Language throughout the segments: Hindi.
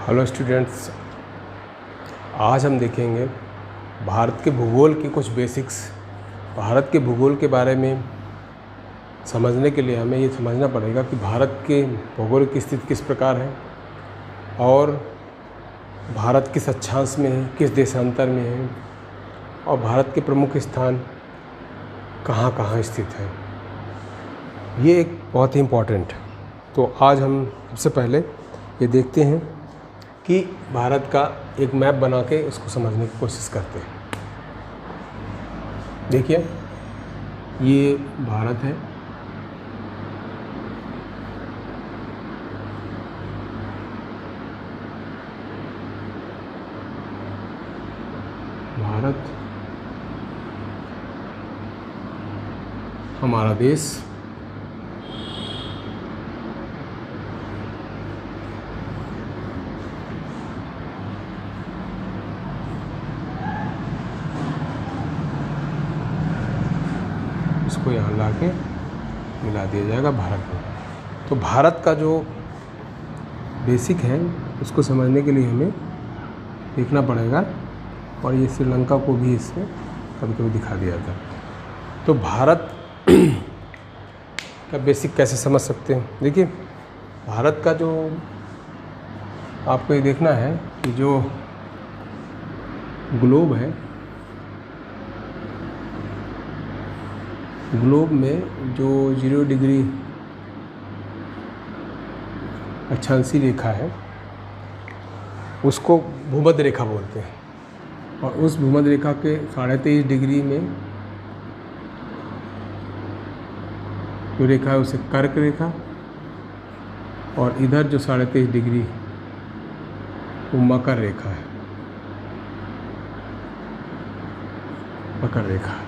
हेलो स्टूडेंट्स, आज हम देखेंगे भारत के भूगोल के कुछ बेसिक्स। भारत के भूगोल के बारे में समझने के लिए हमें ये समझना पड़ेगा कि भारत के भौगोलिक की स्थिति किस प्रकार है और भारत किस अक्षांश में है, किस देशांतर में है और भारत के प्रमुख स्थान कहाँ कहाँ स्थित है। ये एक बहुत ही इम्पॉर्टेंट। तो आज हम सबसे पहले ये देखते हैं कि भारत का एक मैप बना के उसको समझने की कोशिश करते हैं। देखिए, ये भारत है। भारत हमारा देश। इसको यहाँ ला के मिला दिया जाएगा भारत में। तो भारत का जो बेसिक है उसको समझने के लिए हमें देखना पड़ेगा, और ये श्रीलंका को भी इसमें कभी कभी दिखा दिया था। तो भारत का बेसिक कैसे समझ सकते हैं? देखिए, भारत का जो आपको ये देखना है कि जो ग्लोब है, ग्लोब में जो 0 डिग्री अक्षांशीय रेखा है उसको भूमध्य रेखा बोलते हैं, और उस भूमध्य रेखा के 23.5 डिग्री में जो रेखा है उसे कर्क रेखा, और इधर जो 23.5 डिग्री वो मकर रेखा है, मकर रेखा।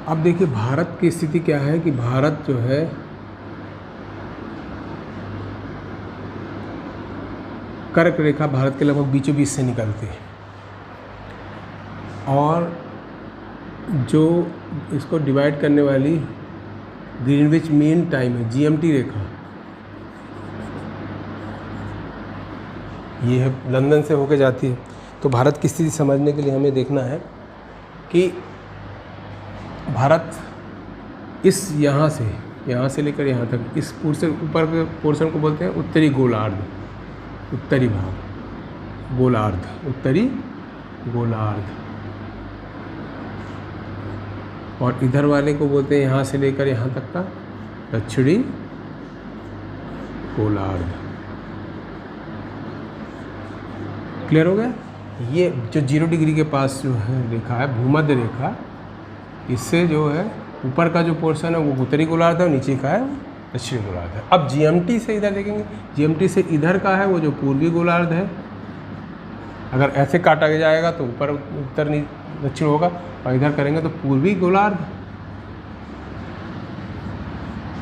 अब देखिए भारत की स्थिति क्या है कि भारत जो है कर्क रेखा भारत के लगभग बीचों बीच से निकलती है, और जो इसको डिवाइड करने वाली ग्रीनविच मीन टाइम है, GMT रेखा, ये है लंदन से होके जाती है। तो भारत की स्थिति समझने के लिए हमें देखना है कि भारत इस यहाँ से लेकर यहाँ तक इस पोर्शन, ऊपर के पोर्शन को बोलते हैं उत्तरी गोलार्ध, उत्तरी भाग गोलार्ध, उत्तरी गोलार्ध, और इधर वाले को बोलते हैं यहाँ से लेकर यहाँ तक का दक्षिणी गोलार्ध। क्लियर हो गया? ये जो 0 डिग्री के पास जो है रेखा है भूमध्य रेखा, इससे जो है ऊपर का जो पोर्शन है वो उत्तरी गोलार्ध है और नीचे का है दक्षिणी गोलार्ध है। अब GMT से इधर देखेंगे, GMT से इधर का है वो जो पूर्वी गोलार्ध है। अगर ऐसे काटा जाएगा तो ऊपर उत्तर दक्षिण होगा, और इधर करेंगे तो पूर्वी गोलार्ध,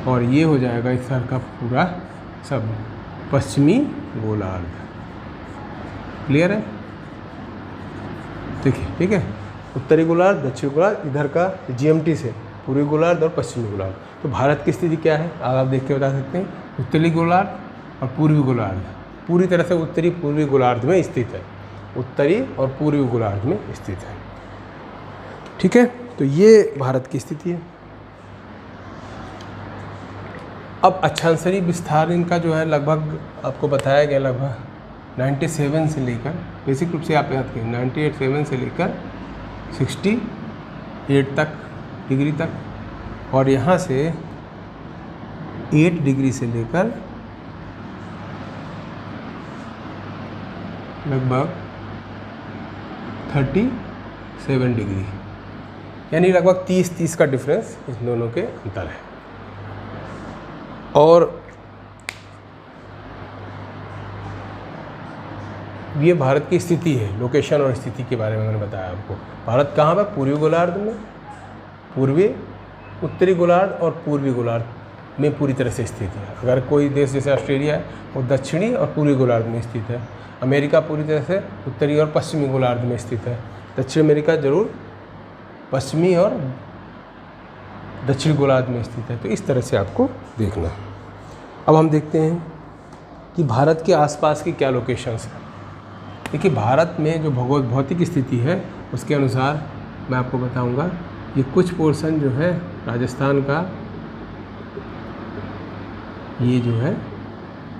और ये हो जाएगा इस सर का पूरा सब पश्चिमी गोलार्ध। क्लियर है? देखिए, ठीक है, उत्तरी गोलार्ध, दक्षिणी गोलार्ध, इधर का GMT से पूर्वी गोलार्ध और पश्चिमी गोलार्ध। तो भारत की स्थिति क्या है आप देख के बता सकते हैं। उत्तरी गोलार्ध और पूर्वी गोलार्ध पूरी तरह से उत्तरी पूर्वी गोलार्ध में स्थित है, उत्तरी और पूर्वी गोलार्ध में स्थित है। ठीक है, तो ये भारत की स्थिति है। अब अक्षांशीय विस्तार इनका जो है लगभग आपको बताया गया, लगभग 97 से लेकर, बेसिक रूप से आप याद करें 98 से लेकर 68 तक डिग्री तक, और यहाँ से 8 डिग्री से लेकर लगभग 37 डिग्री, यानी लगभग 30 का डिफरेंस इस दोनों के अंतर है। और ये भारत की स्थिति है, लोकेशन और स्थिति के बारे में मैंने बताया आपको। भारत कहाँ पर? पूर्वी गोलार्ध में, पूर्वी उत्तरी गोलार्ध और पूर्वी गोलार्ध में पूरी तरह से स्थित है। अगर कोई देश जैसे ऑस्ट्रेलिया है वो दक्षिणी और पूर्वी गोलार्ध में स्थित है। अमेरिका पूरी तरह से उत्तरी और पश्चिमी गोलार्ध में स्थित है। दक्षिण अमेरिका जरूर पश्चिमी और दक्षिण गोलार्ध में स्थित है। तो इस तरह से आपको देखना। अब हम देखते हैं कि भारत के आसपास की क्या लोकेशंस हैं। देखिए, भारत में जो भौतिक स्थिति है उसके अनुसार मैं आपको बताऊंगा। ये कुछ पोर्शन जो है राजस्थान का, ये जो है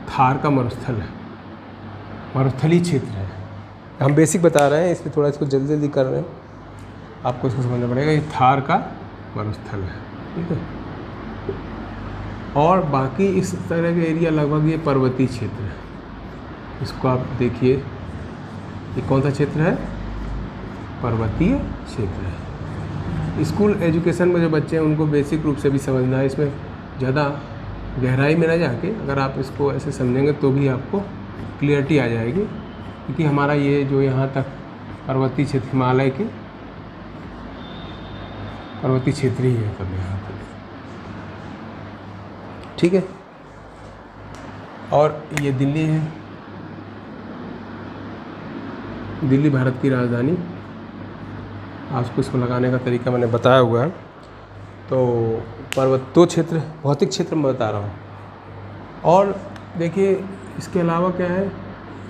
थार का मरुस्थल है, मरुस्थलीय क्षेत्र है। हम बेसिक बता रहे हैं, इसमें थोड़ा इसको जल्दी जल्दी कर रहे हैं, आपको इसको समझना पड़ेगा। ये थार का मरुस्थल है, ठीक है। और बाकी इस तरह के एरिया लगभग ये पर्वतीय क्षेत्र है। इसको आप देखिए, ये कौन सा क्षेत्र है? पर्वतीय क्षेत्र है। स्कूल एजुकेशन में जो बच्चे हैं उनको बेसिक रूप से भी समझना है, इसमें ज़्यादा गहराई में ना जाके अगर आप इसको ऐसे समझेंगे तो भी आपको क्लियरिटी आ जाएगी। क्योंकि हमारा ये जो यहाँ तक पर्वतीय क्षेत्र, हिमालय के पर्वतीय क्षेत्र ही है सब यहाँ तक, ठीक है। और ये दिल्ली है, दिल्ली भारत की राजधानी। आपको इसको लगाने का तरीका मैंने बताया हुआ है। तो पर्वतो क्षेत्र, भौतिक क्षेत्र मैं बता रहा हूँ। और देखिए, इसके अलावा क्या है,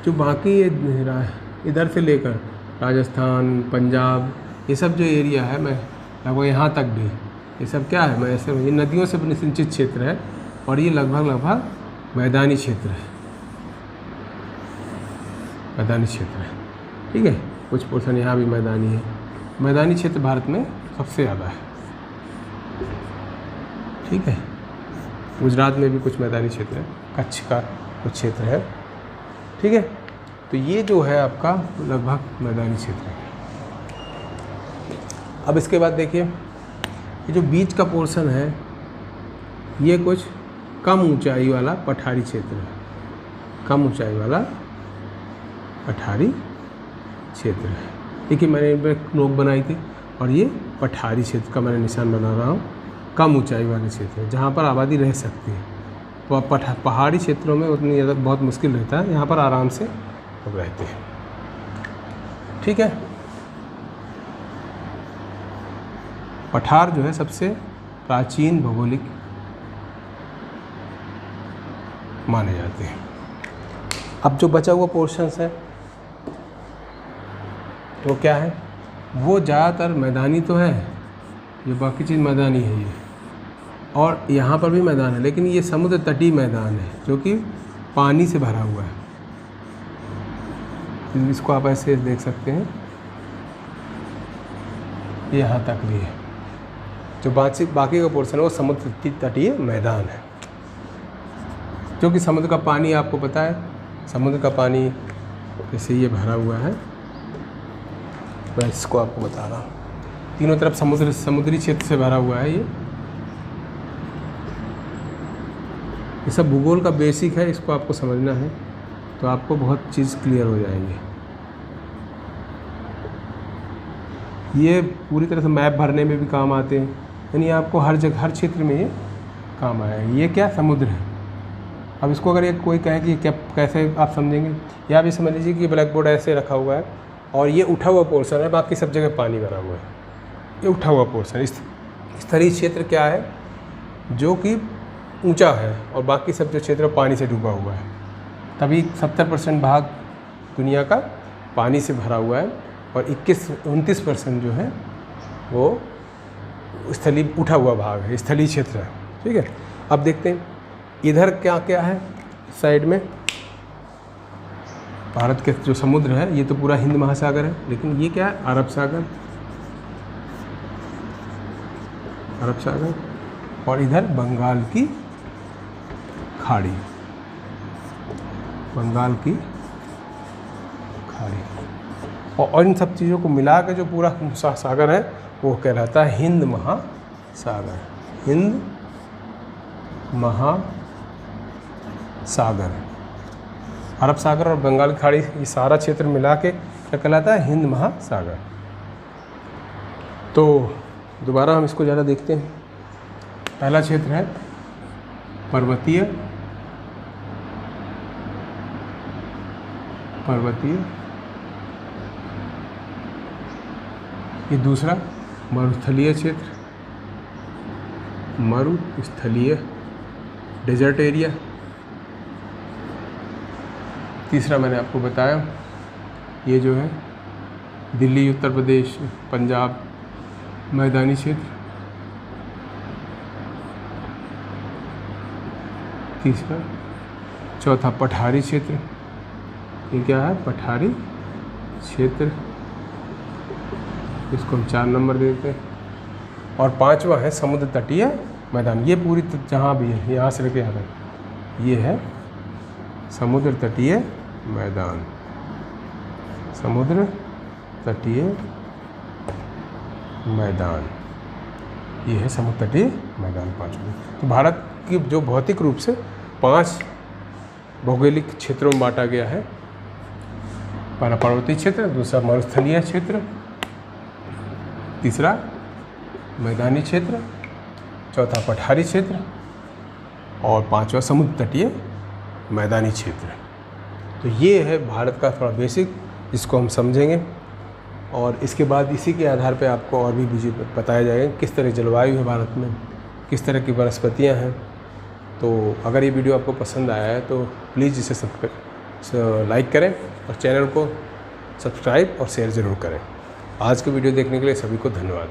जो बाकी इधर से लेकर राजस्थान, पंजाब, ये सब जो एरिया है, मैं लगभग यहाँ तक भी, ये सब क्या है, मैं ऐसे, ये नदियों से सिंचित क्षेत्र है और ये लगभग मैदानी क्षेत्र है, मैदानी क्षेत्र है, ठीक है। कुछ पोर्शन यहाँ भी मैदानी है। मैदानी क्षेत्र भारत में सबसे ज़्यादा है, ठीक है। गुजरात में भी कुछ मैदानी क्षेत्र है, कच्छ का कुछ क्षेत्र है, ठीक है। तो ये जो है आपका लगभग मैदानी क्षेत्र है। अब इसके बाद देखिए, ये जो बीच का पोर्शन है ये कुछ कम ऊंचाई वाला पठारी क्षेत्र है, कम ऊंचाई वाला पठारी क्षेत्र है। देखिए, मैंने नोक बनाई थी और ये पठारी क्षेत्र का मैंने निशान बना रहा हूँ। कम ऊंचाई वाले क्षेत्र है जहाँ पर आबादी रह सकती है। तो पहाड़ी क्षेत्रों में उतनी ज़्यादा बहुत मुश्किल रहता है, यहाँ पर आराम से लोग रहते हैं, ठीक है। पठार जो है सबसे प्राचीन भौगोलिक माने जाते हैं। अब जो बचा हुआ पोर्शंस है वो क्या है, वो ज़्यादातर मैदानी तो है, ये बाकी चीज़ मैदानी है ये, और यहाँ पर भी मैदान है, लेकिन ये समुद्र तटीय मैदान है जो कि पानी से भरा हुआ है। इसको आप ऐसे देख सकते हैं, ये यहाँ तक भी है। जो बाकी का पोर्शन है वो समुद्र तटीय मैदान है, जो कि समुद्र का पानी, आपको पता है समुद्र का पानी जैसे ये भरा हुआ है, मैं इसको आपको बता रहा हूँ। तीनों तरफ समुद्री क्षेत्र से भरा हुआ है ये सब भूगोल का बेसिक है, इसको आपको समझना है तो आपको बहुत चीज़ क्लियर हो जाएंगे। ये पूरी तरह से मैप भरने में भी काम आते हैं, यानी आपको हर जगह, हर क्षेत्र में ये काम आया है। ये क्या समुद्र है। अब इसको अगर ये कोई कहे कि क्या, कैसे आप समझेंगे, या आप ये समझ लीजिए कि ब्लैक बोर्ड ऐसे रखा हुआ है और ये उठा हुआ पोर्शन है, बाकी सब जगह पानी भरा हुआ है। ये उठा हुआ पोर्शन, इस स्तरीय क्षेत्र क्या है, जो कि ऊंचा है, और बाकी सब जो क्षेत्र पानी से डूबा हुआ है। तभी 70% भाग दुनिया का पानी से भरा हुआ है और 29% जो है वो स्थलीय उठा हुआ भाग है, स्थलीय क्षेत्र है, ठीक है। अब देखते हैं इधर क्या क्या है। साइड में भारत के जो समुद्र है, ये तो पूरा हिंद महासागर है, लेकिन ये क्या है, अरब सागर, अरब सागर, और इधर बंगाल की खाड़ी, बंगाल की खाड़ी, और इन सब चीज़ों को मिला के जो पूरा सागर है वो कहलाता है हिंद महासागर, हिंद महासागर। अरब सागर और बंगाल की खाड़ी, ये सारा क्षेत्र मिला के क्या कहलाता है, हिंद महासागर। तो दोबारा हम इसको ज़्यादा देखते हैं। पहला क्षेत्र है पर्वतीय, ये दूसरा मरुस्थलीय क्षेत्र, मरुस्थलीय डेजर्ट एरिया। तीसरा मैंने आपको बताया ये जो है दिल्ली, उत्तर प्रदेश, पंजाब, मैदानी क्षेत्र। तीसरा, चौथा पठारी क्षेत्र। ये क्या है? पठारी क्षेत्र, इसको हम 4 नंबर देते हैं। और 5वां है समुद्र तटीय मैदान। ये पूरी जहाँ भी है यहाँ से लेके यहाँ तक ये है समुद्र तटीय मैदान। समुद्र तटीय मैदान, ये है समुद्र तटीय मैदान 5वां। तो भारत की जो भौतिक रूप से 5 भौगोलिक क्षेत्रों में बांटा गया है। पहला पर्वतीय क्षेत्र, दूसरा मरुस्थलीय क्षेत्र, तीसरा मैदानी क्षेत्र, चौथा पठारी क्षेत्र और 5वां समुद्र तटीय मैदानी क्षेत्र। तो ये है भारत का थोड़ा बेसिक, जिसको हम समझेंगे और इसके बाद इसी के आधार पे आपको और भी बताया जाएगा किस तरह जलवायु है भारत में, किस तरह की वनस्पतियाँ हैं। तो अगर ये वीडियो आपको पसंद आया है तो प्लीज़ इसे लाइक करें और चैनल को सब्सक्राइब और शेयर ज़रूर करें। आज की वीडियो देखने के लिए सभी को धन्यवाद।